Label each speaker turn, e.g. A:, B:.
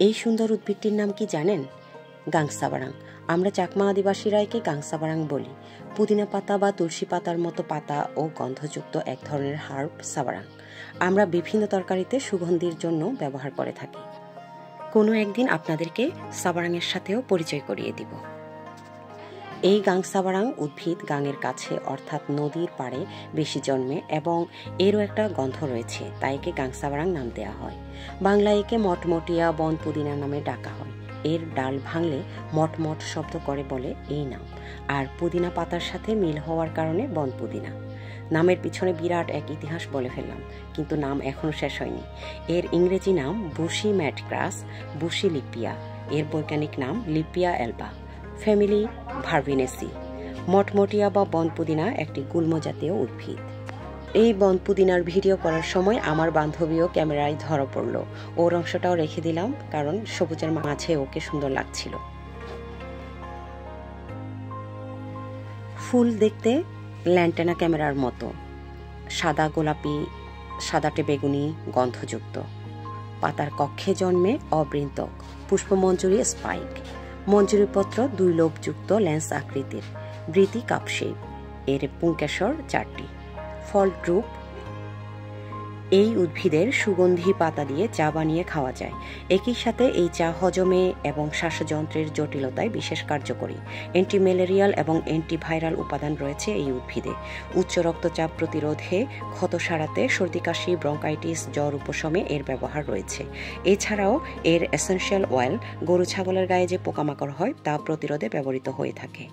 A: এই সুন্দর উদ্ভিদটির নাম কি জানেন? গাংসাবারাং। আমরা চাকমা আদিবাসীরা একে গাংসাবারাং বলি। পুদিনা পাতা বা তুলসী পাতার মতো পাতা ও গন্ধযুক্ত এক ধরনের হার্ব সাবারাং। আমরা বিভিন্ন তরকারিতে সুগন্ধির জন্য ব্যবহার করে থাকি। কোনো একদিন আপনাদেরকে সাবারাংয়ের সাথেও পরিচয় করিয়ে দিব। এই গাংসাবারাং উদ্ভিদ গাঙের কাছে অর্থাৎ নদীর পাড়ে বেশি জন্মে এবং এরও একটা গন্ধ রয়েছে, তাই একে গাংসাবারাং নাম দেওয়া হয়। বাংলায় একে মটমটিয়া বন পুদিনা নামে ডাকা হয়। এর ডাল ভাঙলে মটমট শব্দ করে বলে এই নাম, আর পুদিনা পাতার সাথে মিল হওয়ার কারণে বন পুদিনা। নামের পিছনে বিরাট এক ইতিহাস বলে ফেললাম, কিন্তু নাম এখনও শেষ হয়নি। এর ইংরেজি নাম বুশি ম্যাডগ্রাস, বুশি লিপিয়া। এর বৈজ্ঞানিক নাম লিপিয়া অ্যালবা। ফ্যামিলি ভার্ভিনেসি। মটমটিয়া বা বনপুদিনা একটি গুল্ম জাতীয় উদ্ভিদ। এই বনপুদিনার ভিডিও করার সময় আমার বান্ধবীও ক্যামেরায় ধরা পড়ল। ওর অংশটাও রেখে দিলাম, কারণ সবুজের মাঝে ওকে সুন্দর লাগছিল। ফুল দেখতে ল্যান্টেনা ক্যামেরার মতো, সাদা গোলাপি, সাদাটে বেগুনি, গন্ধযুক্ত। পাতার কক্ষে জন্মে অবৃন্তক, পুষ্পমঞ্জুরি স্পাইক। মঞ্জুরিপত্র 2 লোবযুক্ত লেন্স আকৃতির, বৃতি কাপ শেপ। এর পুংকেশর 4টি। ফল ড্রুপ। এই উদ্ভিদের সুগন্ধি পাতা দিয়ে চা বানিয়ে খাওয়া যায়। একই সাথে এই চা হজমে এবং শ্বাসযন্ত্রের জটিলতায় বিশেষ কার্যকরী। অ্যান্টিম্যালেরিয়াল এবং অ্যান্টিভাইরাল উপাদান রয়েছে এই উদ্ভিদে। উচ্চ রক্তচাপ প্রতিরোধে, ক্ষত সারাতে, সর্দি কাশি, ব্রঙ্কাইটিস, জ্বর উপশমে এর ব্যবহার রয়েছে। এছাড়াও এর এসেনশিয়াল অয়েল গরু ছাগলের গায়ে যে পোকামাকড় হয় তা প্রতিরোধে ব্যবহৃত হয়ে থাকে।